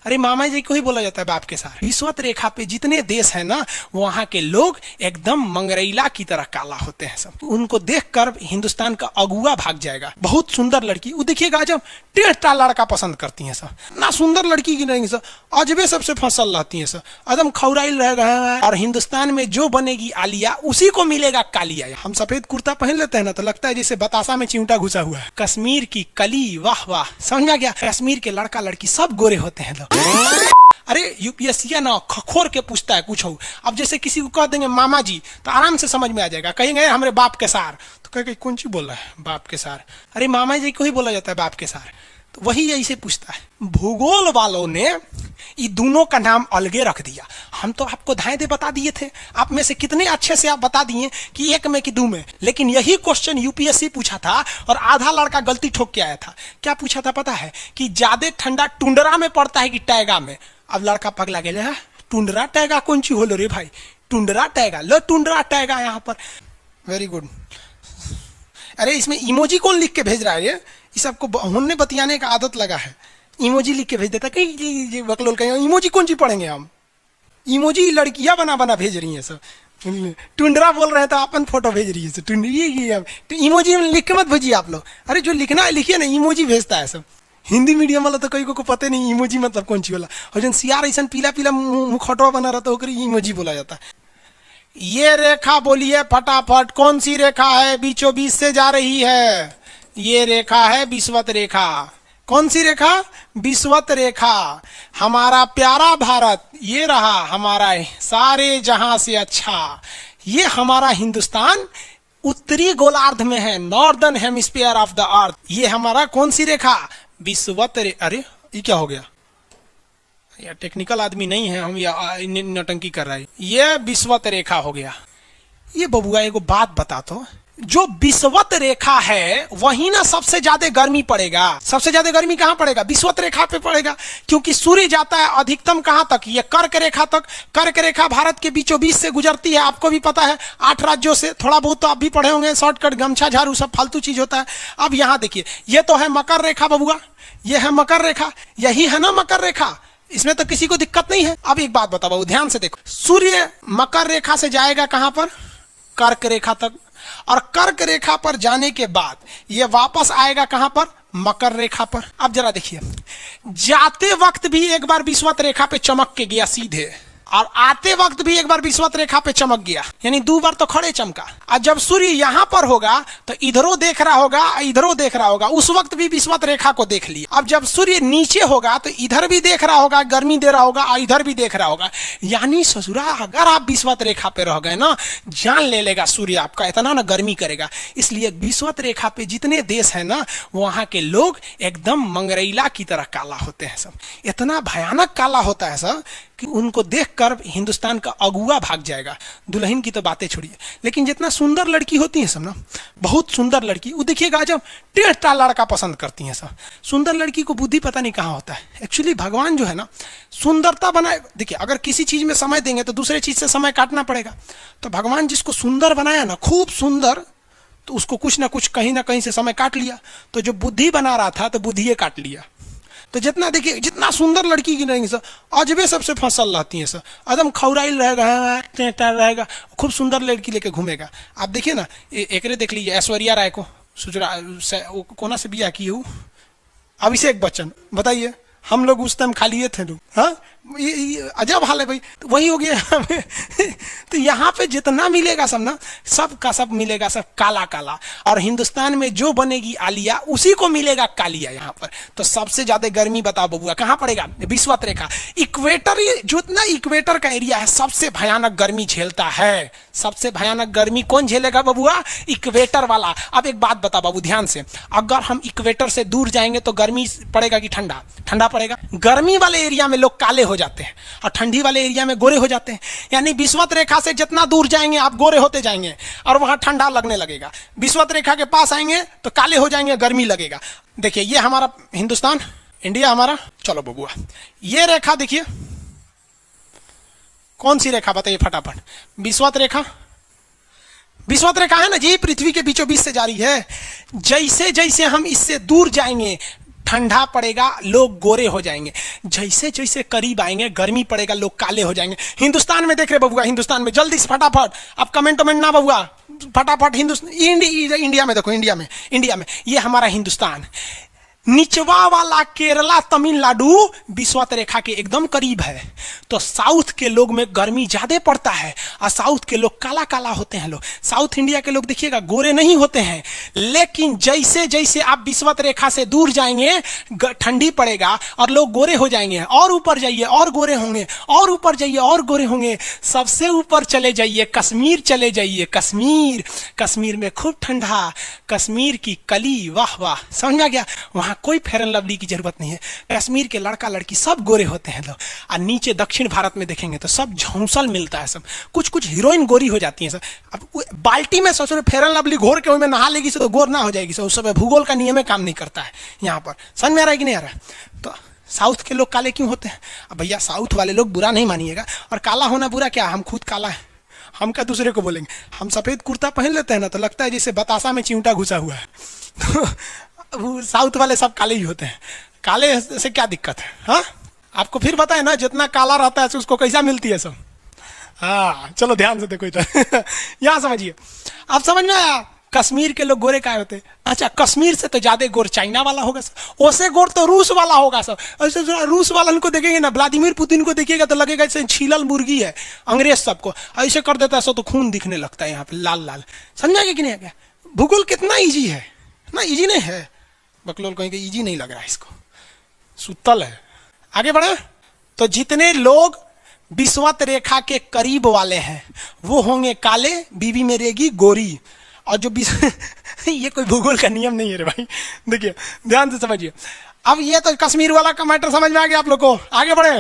अरे मामा जी को ही बोला जाता है बाप के साथ। विषुवत रेखा पे जितने देश है ना, वहां के लोग एकदम मंगरैला की तरह काला होते हैं सब। उनको देखकर हिंदुस्तान का अगुआ भाग जाएगा। बहुत सुंदर लड़की, वो देखिएगा जब टेढ़ा लड़का पसंद करती है सब, ना सुंदर लड़की की नहीं सब, अजबे सबसे फसल रहती है सब, एकदम खौराइल रह रहा है। और हिंदुस्तान में जो बनेगी आलिया, उसी को मिलेगा कालिया। हम सफेद कुर्ता पहन लेते हैं ना, तो लगता है जैसे बतासा में चिमटा घुसा हुआ है। कश्मीर की कली, वाह वाह, समझ में आ गया। कश्मीर के लड़का लड़की सब गोरे होते हैं लोग। अरे यूपीएससी ना खखोर के पूछता है कुछ हो। अब जैसे किसी को कह देंगे मामा जी, तो आराम से समझ में आ जाएगा। कहेंगे हमारे बाप के सार, तो कहेंगे कौन सी बोल रहा है बाप के सार। अरे मामा जी को ही बोला जाता है बाप के सार। तो वही ऐसे पूछता है। भूगोल वालों ने ये दोनों का नाम अलगे रख दिया। हम तो आपको धाए दे बता दिए थे, आप में से कितने अच्छे से आप बता दिए कि एक में कि दो में। लेकिन यही क्वेश्चन यूपीएससी पूछा था और आधा लड़का गलती ठोक के आया था। क्या पूछा था पता है? कि ज्यादा ठंडा टुंड्रा में पड़ता है कि टैगा में। अब लड़का पगला गया, टुंड्रा टैगा कौन सी होलो रे भाई, टुंड्रा टैगा लो, टुंड्रा टैगा यहाँ पर। Very good. अरे इसमें इमोजी कौन लिख के भेज रहा है? ये सबको हमने बतियाने का आदत लगा है, इमोजी लिख के भेज देता। कहीं बकलोल कहीं इमोजी कौन सी पढ़ेंगे हम? इमोजी लड़कियां बना बना भेज रही हैं सब। टुंड्रा बोल रहे हैं तो अपन फोटो भेज रही है। तो इमोजी लिख के मत भेजिए आप लोग। अरे जो लिखना है लिखिए ना, इमोजी भेजता है सब। हिंदी मीडियम वाला तो कई को पता नहीं इमोजी मतलब कौन सी वाला। और जन सियार ऐसा पीला पीला मुखौटवा बना रहता है, इमोजी बोला जाता है। ये रेखा बोलिए फटाफट, कौन सी रेखा है बीचों बीच से जा रही है? ये रेखा है विषुवत रेखा। कौन सी रेखा? विषुवत रेखा। हमारा प्यारा भारत ये रहा, हमारा सारे जहां से अच्छा। ये हमारा हिंदुस्तान उत्तरी गोलार्ध में है, northern hemisphere of the earth. ये हमारा कौन सी रेखा? विषुवत रेखा। अरे ये क्या हो गया यार, टेक्निकल आदमी नहीं है हम, या नौटंकी कर रहा है। ये विषुवत रेखा हो गया। ये बबुआ एगो बात बता, तो जो विषुवत रेखा है वही ना सबसे ज्यादा गर्मी पड़ेगा। सबसे ज्यादा गर्मी कहां पड़ेगा? विषुवत रेखा पे पड़ेगा, क्योंकि सूर्य जाता है अधिकतम कहां तक? ये कर्क रेखा तक। कर्क रेखा भारत के बीचों बीच से गुजरती है, आपको भी पता है। 8 राज्यों से, थोड़ा बहुत तो आप भी पढ़े होंगे, शॉर्टकट गमछा झाड़ू सब फालतू चीज होता है। अब यहां देखिए, ये तो है मकर रेखा बबुआ, ये है मकर रेखा, यही है ना मकर रेखा। इसमें तो किसी को दिक्कत नहीं है। अब एक बात बताओ, ध्यान से देखो, सूर्य मकर रेखा से जाएगा कहां पर? कर्क रेखा तक। और कर्क रेखा पर जाने के बाद ये वापस आएगा कहां पर? मकर रेखा पर। अब जरा देखिए, जाते वक्त भी एक बार विषुवत रेखा पे चमक के गया सीधे, और आते वक्त भी एक बार विषुवत रेखा पे चमक गया, यानी 2 बार तो खड़े चमका। और जब सूर्य यहां पर होगा तो इधरों देख रहा होगा, इधरों देख रहा होगा, उस वक्त भी विषुवत रेखा को देख लिया। अब जब सूर्य नीचे होगा तो इधर भी देख रहा होगा, गर्मी दे रहा होगा, और इधर भी देख रहा होगा। यानी ससुरा अगर आप विषुवत रेखा पे रह गए ना, जान ले लेगा सूर्य आपका, इतना ना गर्मी करेगा। इसलिए विषुवत रेखा पे जितने देश है ना, वहां के लोग एकदम मंगरैला की तरह काला होते हैं सब। इतना भयानक काला होता है सब कि उनको देखकर हिंदुस्तान का अगुआ भाग जाएगा। दुल्हन की तो बातें छोड़िए, लेकिन जितना सुंदर लड़की होती है सब ना, बहुत सुंदर लड़की, वो देखिएगा जब टेढ़ा लड़का पसंद करती है सब। सुंदर लड़की को बुद्धि पता नहीं कहाँ होता है। एक्चुअली भगवान जो है ना, सुंदरता बनाए। देखिए, अगर किसी चीज में समय देंगे तो दूसरे चीज से समय काटना पड़ेगा। तो भगवान जिसको सुंदर बनाया ना, खूब सुंदर, तो उसको कुछ ना कुछ कहीं ना कहीं से समय काट लिया। तो जो बुद्धि बना रहा था तो बुद्धि काट लिया। तो जितना देखिए, जितना सुंदर लड़की की रहेंगी सर, अजबे सबसे फसल रहती है सर, एकदम खौराइल रहेगा, खूब सुंदर लड़की लेके घूमेगा। आप देखिए ना, एक देख लीजिए, ऐश्वर्या राय को कोना से बिया की हूँ, अभिषेक बच्चन, बताइए हम लोग उस टाइम खाली थे लोग। हाँ, ये अजब हाल है भाई। तो वही हो गया। तो यहाँ पे जितना मिलेगा सब ना, सब का सब मिलेगा, सब काला काला। और हिंदुस्तान में जो बनेगी आलिया, उसी को मिलेगा कालिया यहाँ पर। तो सबसे ज्यादा गर्मी बताओ बबुआ कहाँ पड़ेगा? विषुवत रेखा। इक्वेटर, जितना इक्वेटर का एरिया है, सबसे भयानक गर्मी झेलता है। सबसे भयानक गर्मी कौन झेलेगा बबुआ? इक्वेटर वाला। अब एक बात बता बाबू ध्यान से, अगर हम इक्वेटर से दूर जाएंगे तो गर्मी पड़ेगा कि ठंडा? ठंडा पड़ेगा। गर्मी वाले एरिया में लोग काले हो जाते हैं और ठंडी वाले एरिया में गोरे हो जाते हैं। यानी विषुवत रेखा से जितना दूर जाएंगे आप गोरे होते जाएंगे और वहां ठंडा लगने लगेगा। विषुवत रेखा के पास आएंगे तो काले हो जाएंगे, गर्मी लगेगा। देखिए, ये हमारा हिंदुस्तान, इंडिया हमारा। चलो बबुआ, ये रेखा देखिए, कौन सी रेखा बताइए फटाफट? विषुवत रेखा। विषुवत रेखा है ना जी, पृथ्वी के बीचों बीच से जारी है। जैसे जैसे हम इससे दूर जाएंगे, ठंडा पड़ेगा लोग गोरे हो जाएंगे, जैसे जैसे करीब आएंगे गर्मी पड़ेगा लोग काले हो जाएंगे। हिंदुस्तान में देख रहे बबुआ, हिंदुस्तान में जल्दी से फटाफट, अब कमेंट वमेंट ना बबुआ, फटाफट हिंदुस्तान इंडिया में देखो, इंडिया में ये हमारा हिंदुस्तान, निचवा वाला केरला तमिलनाडु विषुवत रेखा के एकदम करीब है। तो साउथ के लोग में गर्मी ज्यादा पड़ता है और साउथ के लोग काला काला होते हैं। लोग साउथ इंडिया के लोग देखिएगा गोरे नहीं होते हैं, लेकिन जैसे जैसे आप विषुवत रेखा से दूर जाएंगे ठंडी पड़ेगा और लोग गोरे हो जाएंगे, और ऊपर जाइए और गोरे होंगे, और ऊपर जाइए और गोरे होंगे। सबसे ऊपर चले जाइए कश्मीर, चले जाइए कश्मीर में खूब ठंडा, कश्मीर की कली, वाह वाह, समझ में आ गया। वहां कोई फेयर एंड लवली की जरूरत नहीं है, कश्मीर के लड़का लड़की सब गोरे होते हैं लोग। और नीचे दक्षिण भारत में देखेंगे तो सब झौंसल मिलता है, सब कुछ कुछ हीरोइन गोरी हो जाती हैं सब। अब बाल्टी में सोचो फेयर एंड लवली घोर के में नहा लेगी तो गोर ना हो जाएगी, उस समय भूगोल का नियम काम नहीं करता है यहाँ पर। समझ में आ रहा है कि नहीं आ रहा है? तो साउथ के लोग काले क्यों होते हैं? अब भैया साउथ वाले लोग बुरा नहीं मानिएगा, और काला होना बुरा क्या, हम खुद काला है, हम क्या दूसरे को बोलेंगे। हम सफेद कुर्ता पहन लेते हैं ना तो लगता है जैसे बतासा में चिमटा घुसा हुआ है। तो साउथ वाले सब काले ही होते हैं, काले से क्या दिक्कत है? हाँ, आपको फिर बताए ना, जितना काला रहता है उसको कैसा मिलती है सब। हाँ चलो ध्यान से देखो इधर। यहाँ समझिए, आप समझ में आया कश्मीर के लोग गोरे काय होते हैं? अच्छा, कश्मीर से तो ज्यादा गोर चाइना वाला होगा सर, ओसे गोर तो रूस वाला होगा सर। ऐसे रूस वाला को देखेंगे ना, व्लादिमीर पुतिन को देखिएगा तो लगेगा जैसे छीलल मुर्गी है, अंग्रेज सबको ऐसे कर देता है सो तो खून दिखने लगता है यहाँ पे लाल लाल। समझा कि नहीं? क्या भूगोल कितना ईजी है ना? ईजी नहीं है, बकलोल कहेंगे ईजी नहीं लग रहा है इसको, सुतल है। आगे बढ़े तो जितने लोग विषुवत रेखा के करीब वाले हैं वो होंगे काले, बीवी में रहेगी गोरी। और जो ये कोई भूगोल का नियम नहीं है रे भाई, देखिए ध्यान से समझिए। अब ये तो कश्मीर वाला का मैटर समझ में आ गया आप लोग को। आगे बढ़े।